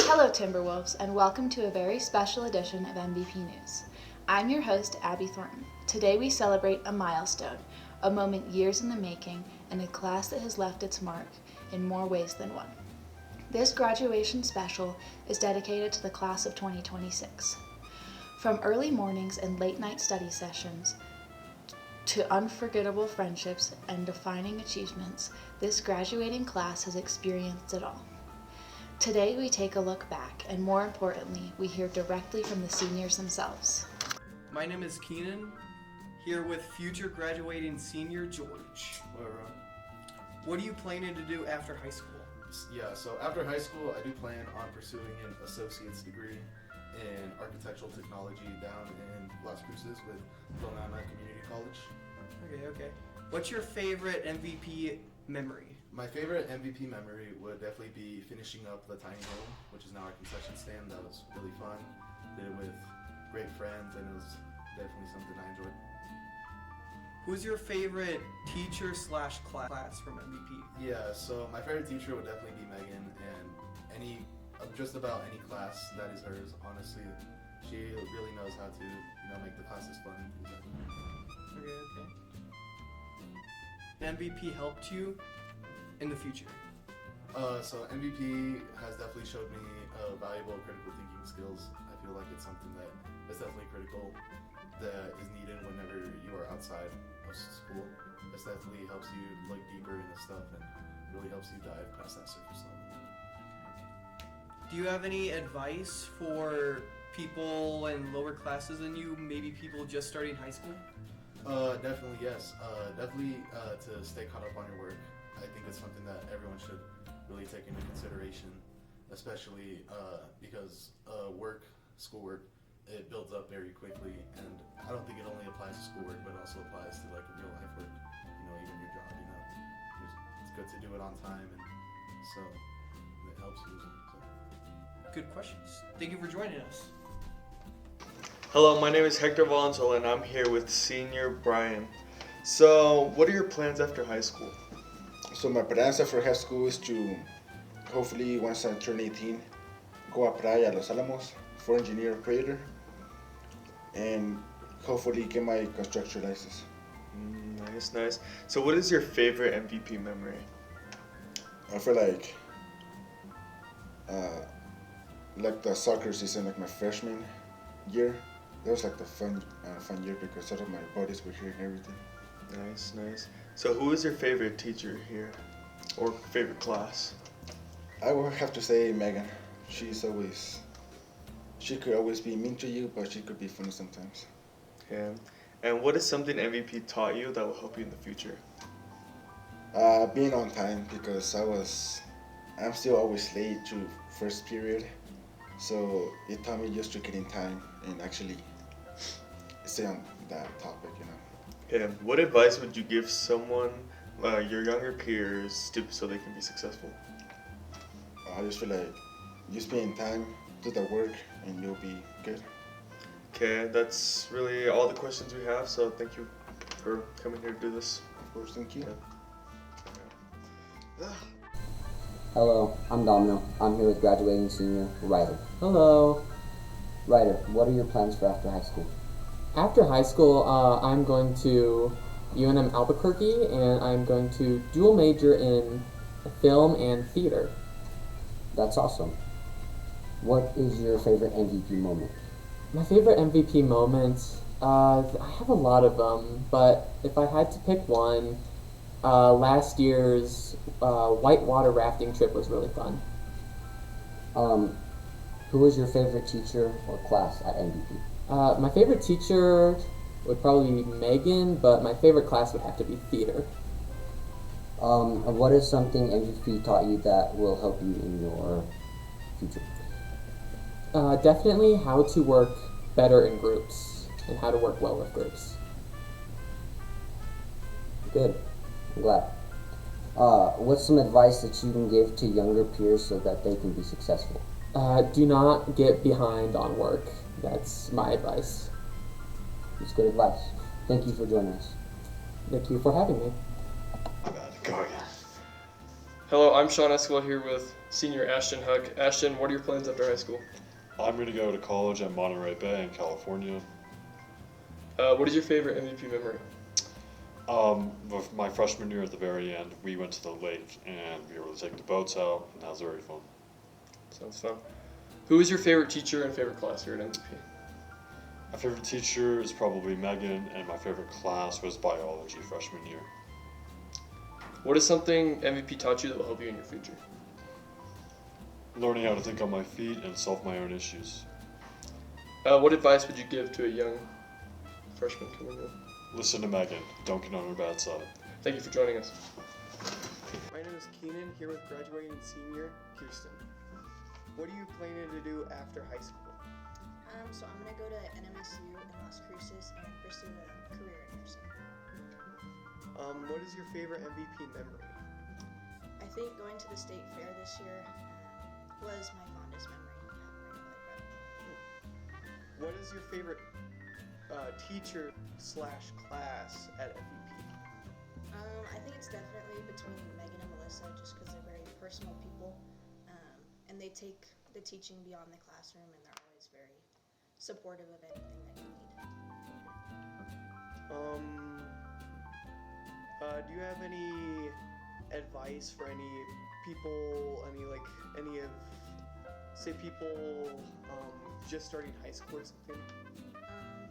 Hello, Timberwolves, and welcome to a very special edition of MVP News. I'm your host, Abby Thornton. Today we celebrate a milestone, a moment years in the making, and a class that has left its mark in more ways than one. This graduation special is dedicated to the class of 2026. From early mornings and late night study sessions to unforgettable friendships and defining achievements, this graduating class has experienced it all. Today we take a look back, and more importantly, we hear directly from the seniors themselves. My name is Keenan, here with future graduating senior George. What are you planning to do after high school? So after high school, I do plan on pursuing an associate's degree in architectural technology down in Las Cruces with Donana Community College. Okay. What's your favorite MVP memory? My favorite MVP memory would definitely be finishing up the tiny home, which is now our concession stand. That was really fun. Did it with great friends, and it was definitely something I enjoyed. Who's your favorite teacher / class from MVP? So my favorite teacher would definitely be Megan, and just about any class that is hers. Honestly, she really knows how to make the classes fun and things like that. Okay. MVP helped you in the future? So MVP has definitely showed me valuable critical thinking skills. I feel like it's something that is definitely critical, that is needed whenever you are outside of school. This definitely helps you look deeper into stuff and really helps you dive past that surface level. Do you have any advice for people in lower classes than you, maybe people just starting high school? Definitely, yes. Definitely to stay caught up on your work. I think it's something that everyone should really take into consideration, especially because schoolwork, it builds up very quickly, and I don't think it only applies to schoolwork, but it also applies to like real life work, even your job, It's good to do it on time, and so it helps you. So. Good questions. Thank you for joining us. Hello, my name is Hector Valenzuela, and I'm here with senior Brian. So, what are your plans after high school? So my plans after high school is to hopefully, once I turn 18, go apply at Los Alamos for engineer operator and hopefully get my construction license. Nice. So what is your favorite MVP memory? I feel like the soccer season, like my freshman year. That was like the fun year because all of my buddies were here and everything. Nice. So who is your favorite teacher here, or favorite class? I would have to say Megan. She could always be mean to you, but she could be funny sometimes. Okay. And what is something MVP taught you that will help you in the future? Being on time, because I'm still always late to first period. So it taught me just to get in time and actually stay on that topic, Okay. What advice would you give someone, your younger peers, so they can be successful? I just feel like just be in time, do the work, and you'll be good. Okay, that's really all the questions we have, so thank you for coming here to do this. Of course, thank you. Yeah. Hello, I'm Domino. I'm here with graduating senior Ryder. Hello. Ryder, what are your plans for after high school? After high school, I'm going to UNM Albuquerque, and I'm going to dual major in film and theater. That's awesome. What is your favorite MVP moment? My favorite MVP moment, I have a lot of them, but if I had to pick one, last year's whitewater rafting trip was really fun. Who was your favorite teacher or class at MVP? My favorite teacher would probably be Megan, but my favorite class would have to be theater. What is something MVP taught you that will help you in your future? Definitely how to work better in groups and how to work well with groups. Good. I'm glad. What's some advice that you can give to younger peers so that they can be successful? Do not get behind on work. That's my advice. It's good advice. Thank you for joining us. Thank you for having me. Go again. Hello, I'm Sean Escobar here with senior Ashton Huck. Ashton, what are your plans after high school? I'm going to go to college at Monterey Bay in California. What is your favorite MVP memory? With my freshman year at the very end, we went to the lake and we were able to take the boats out, and that was very fun. Sounds fun. Who is your favorite teacher and favorite class here at MVP? My favorite teacher is probably Megan, and my favorite class was biology freshman year. What is something MVP taught you that will help you in your future? Learning how to think on my feet and solve my own issues. What advice would you give to a young freshman coming in? Listen to Megan. Don't get on her bad side. Thank you for joining us. My name is Keenan, here with graduating senior Kirsten. What are you planning to do after high school? So I'm gonna go to NMSU in Las Cruces and pursue a career in nursing. What is your favorite MVP memory? I think going to the state fair this year was my fondest memory. What is your favorite teacher / class at MVP? I think it's definitely between Megan and Melissa, just because they're very personal people, and they take the teaching beyond the classroom, and they're always very supportive of anything that you need. Do you have any advice for any people, people just starting high school or something?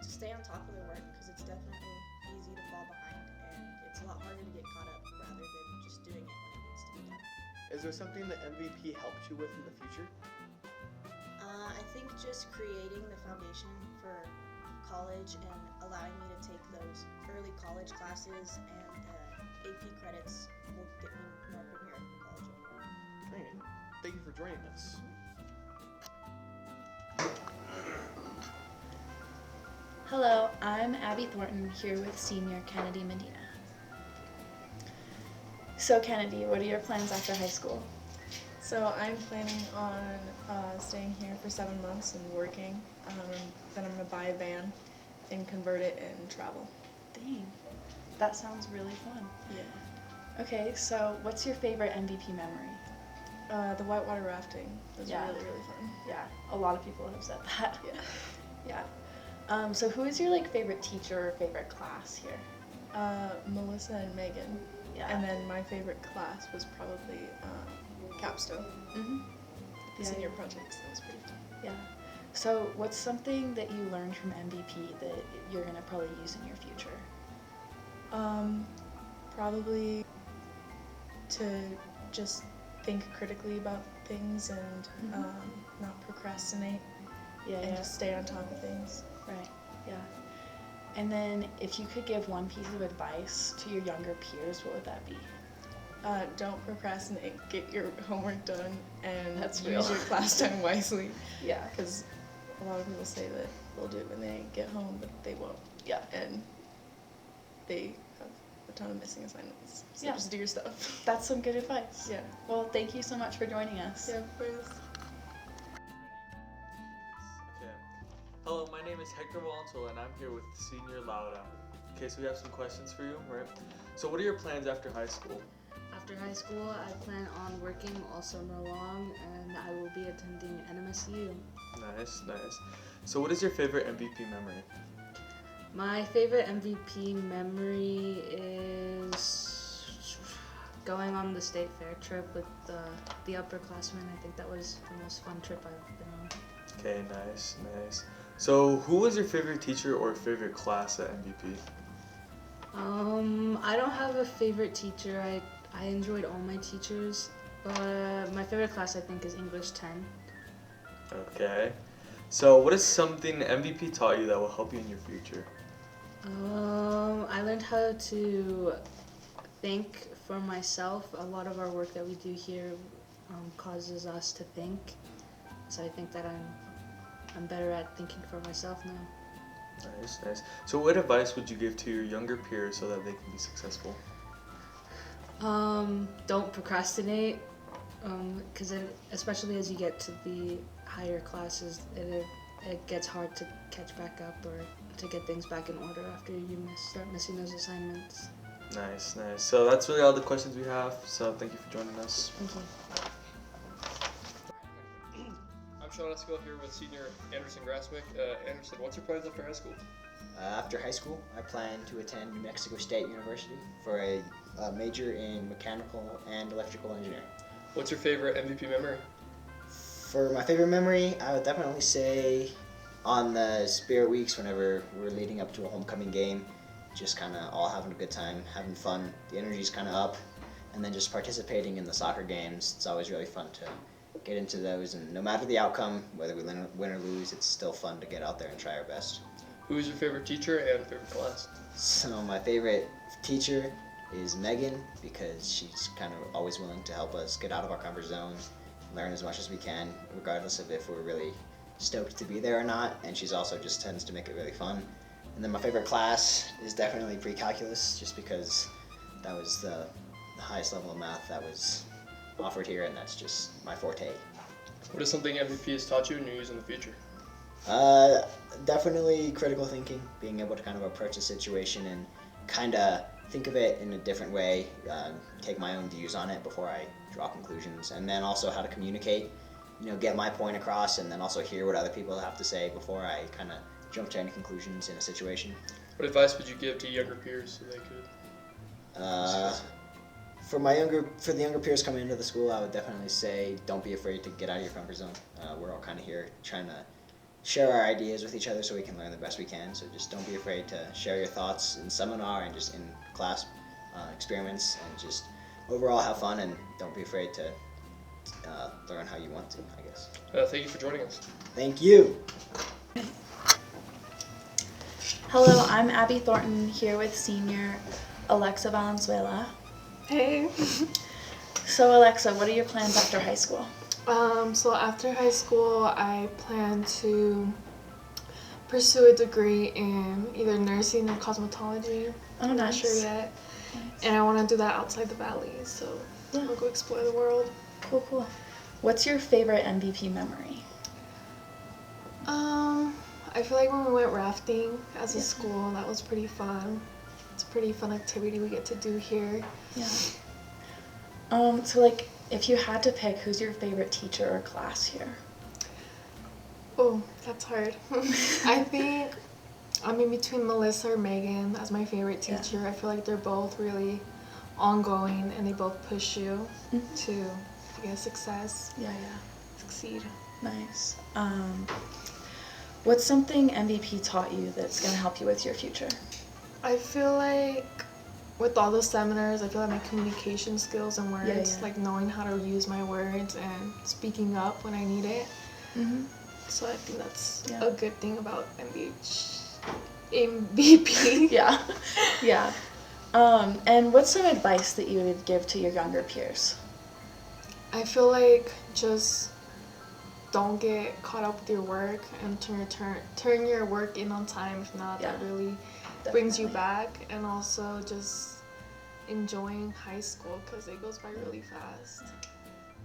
To stay on top of their work, because it's definitely easy to fall behind, and it's a lot harder to get caught up rather than just doing it when it needs to be done. Is there something that MVP helped you with in the future? I think just creating the foundation for college and allowing me to take those early college classes and AP credits will get me more prepared for college overall. Great. Thank you for joining us. Hello, I'm Abby Thornton here with senior Kennedy Medina. So Kennedy, what are your plans after high school? So I'm planning on staying here for 7 months and working. Then I'm going to buy a van and convert it and travel. Dang, that sounds really fun. Yeah. Okay, so what's your favorite MVP memory? The whitewater rafting was really, really fun. Yeah, a lot of people have said that. Yeah. Yeah. So who is your favorite teacher or favorite class here? Melissa and Megan. Yeah. And then my favorite class was probably capstone. Mm-hmm. The senior projects, that was pretty fun. Yeah. So what's something that you learned from MVP that you're going to probably use in your future? Probably to just think critically about things and not procrastinate and just stay on top of things. Right, yeah. And then if you could give one piece of advice to your younger peers, what would that be? Don't procrastinate, get your homework done, and That's use real. your class time wisely. Yeah. Because a lot of people say that they'll do it when they get home, but they won't. Yeah. And they have a ton of missing assignments. So Yeah. just do your stuff. That's some good advice. Yeah. Well, thank you so much for joining us. Yeah, of course. Okay. Hello, my name is Hector Valenzuela and I'm here with senior Laura. Okay, so we have some questions for you, right? So what are your plans after high school? After high school, I plan on working all summer long, and I will be attending NMSU. Nice, nice. So what is your favorite MVP memory? My favorite MVP memory is going on the state fair trip with the upperclassmen. I think that was the most fun trip I've been on. Okay, nice, nice. So who was your favorite teacher or favorite class at MVP? I don't have a favorite teacher. I enjoyed all my teachers, but my favorite class I think is English 10. Okay. So what is something MVP taught you that will help you in your future? I learned how to think for myself. A lot of our work that we do here causes us to think, so I think that I'm better at thinking for myself now. Nice, nice. So what advice would you give to your younger peers so that they can be successful? Don't procrastinate, because especially as you get to the higher classes, it gets hard to catch back up or to get things back in order after you start missing those assignments. Nice, nice. So that's really all the questions we have. So thank you for joining us. Thank you. I'm Sean Esquivel here with senior Anderson Grasmick. Anderson, what's your plans after high school? After high school, I plan to attend New Mexico State University for a major in mechanical and electrical engineering. What's your favorite MVP memory? For my favorite memory, I would definitely say on the Spirit Weeks, whenever we're leading up to a homecoming game, just kind of all having a good time, having fun. The energy's kind of up, and then just participating in the soccer games. It's always really fun to get into those, and no matter the outcome, whether we win or lose, it's still fun to get out there and try our best. Who is your favorite teacher and favorite class? So my favorite teacher is Megan, because she's kind of always willing to help us get out of our comfort zone, learn as much as we can, regardless of if we're really stoked to be there or not, and she's also just tends to make it really fun. And then my favorite class is definitely pre-calculus, just because that was the highest level of math that was offered here, and that's just my forte. What is something MVP has taught you and you use in the future? Definitely critical thinking, being able to kind of approach a situation and kind of think of it in a different way, take my own views on it before I draw conclusions, and then also how to communicate, get my point across, and then also hear what other people have to say before I kind of jump to any conclusions in a situation. What advice would you give to younger peers so they could? For the younger peers coming into the school, I would definitely say don't be afraid to get out of your comfort zone. We're all kind of here trying to share our ideas with each other so we can learn the best we can. So just don't be afraid to share your thoughts in seminar and just in class experiments, and just overall have fun, and don't be afraid to learn how you want to, I guess. Thank you for joining us. Thank you. Hello, I'm Abby Thornton here with senior Alexa Valenzuela. Hey. So Alexa, what are your plans after high school? So after high school, I plan to pursue a degree in either nursing or cosmetology. I'm not sure yet. Nice. And I want to do that outside the valley, so I'll go explore the world. Cool. What's your favorite MVP memory? I feel like when we went rafting as a school, that was pretty fun. It's a pretty fun activity we get to do here. Yeah. So if you had to pick, who's your favorite teacher or class here? Oh, that's hard. I think I'm in between Melissa or Megan as my favorite teacher. I feel like they're both really ongoing, and they both push you to, success. Succeed. Nice. What's something MVP taught you that's going to help you with your future? I feel like with all those seminars, I feel like my communication skills and words, like knowing how to use my words and speaking up when I need it. So I think that's a good thing about MVP. Yeah. And what's some advice that you would give to your younger peers? I feel like just don't get caught up with your work, and turn your work in on time. If not, that really brings you back. And also just enjoying high school, because it goes by really fast.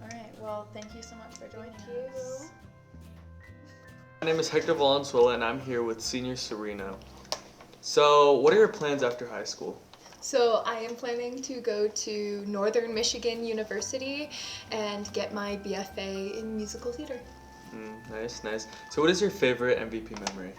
All right, well, thank you so much for joining us. My name is Hector Valenzuela, and I'm here with senior Serena. So what are your plans after high school? So I am planning to go to Northern Michigan University and get my BFA in musical theater. Nice. So what is your favorite MVP memory?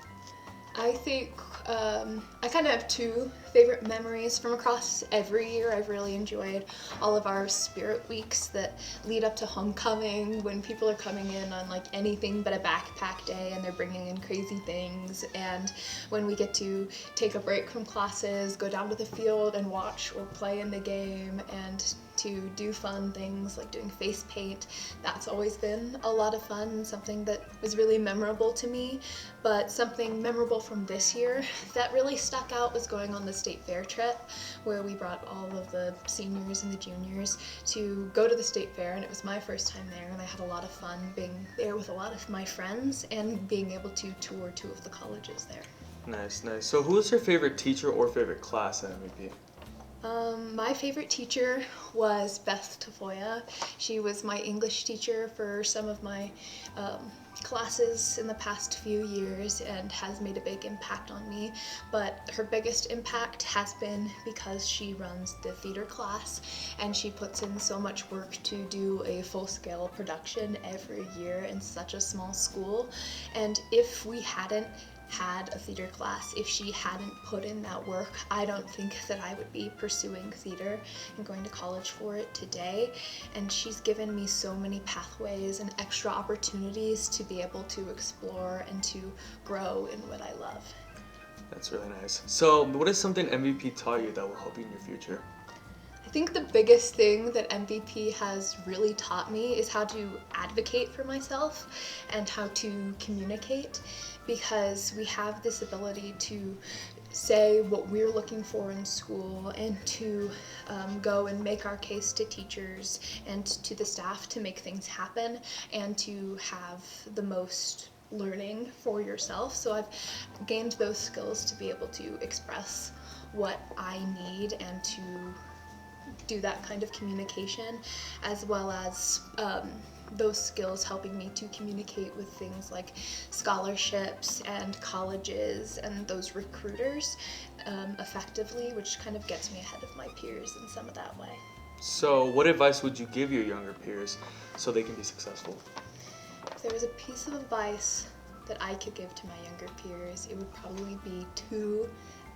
I think I kind of have two favorite memories from across every year. I've really enjoyed all of our Spirit Weeks that lead up to homecoming, when people are coming in on anything but a backpack day and they're bringing in crazy things, and when we get to take a break from classes, go down to the field and watch or play in the game, and to do fun things like doing face paint. That's always been a lot of fun, something that was really memorable to me. But something memorable from this year that really stuck out was going on the state fair trip, where we brought all of the seniors and the juniors to go to the state fair, and it was my first time there, and I had a lot of fun being there with a lot of my friends and being able to tour two of the colleges there. Nice. So who was your favorite teacher or favorite class at MVP? My favorite teacher was Beth Tafoya. She was my English teacher for some of my classes in the past few years and has made a big impact on me. But her biggest impact has been because she runs the theater class and she puts in so much work to do a full-scale production every year in such a small school. And if we hadn't had a theater class, if she hadn't put in that work, I don't think that I would be pursuing theater and going to college for it today. And she's given me so many pathways and extra opportunities to be able to explore and to grow in what I love. That's really nice. So what is something MVP taught you that will help you in your future? I think the biggest thing that MVP has really taught me is how to advocate for myself and how to communicate, because we have this ability to say what we're looking for in school and to go and make our case to teachers and to the staff to make things happen and to have the most learning for yourself. So I've gained those skills to be able to express what I need and to do that kind of communication, as well as those skills helping me to communicate with things like scholarships and colleges and those recruiters effectively, which kind of gets me ahead of my peers in some of that way. So what advice would you give your younger peers so they can be successful? If there was a piece of advice that I could give to my younger peers, it would probably be to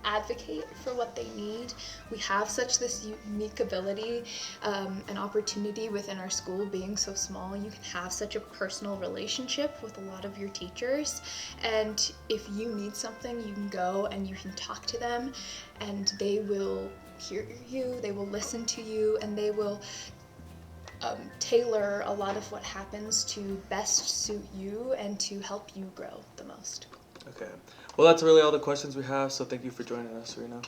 advocate for what they need. We have such this unique ability and opportunity within our school being so small. You can have such a personal relationship with a lot of your teachers, and if you need something, you can go and you can talk to them and they will hear you, they will listen to you, and they will tailor a lot of what happens to best suit you and to help you grow the most. Okay. Well, that's really all the questions we have, so thank you for joining us, Serena.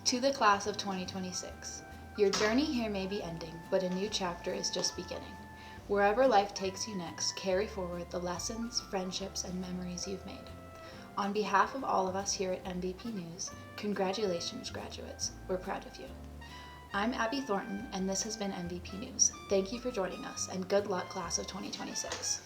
To the class of 2026, your journey here may be ending, but a new chapter is just beginning. Wherever life takes you next, carry forward the lessons, friendships, and memories you've made. On behalf of all of us here at MVP News, congratulations, graduates. We're proud of you. I'm Abby Thornton, and this has been MVP News. Thank you for joining us, and good luck, class of 2026.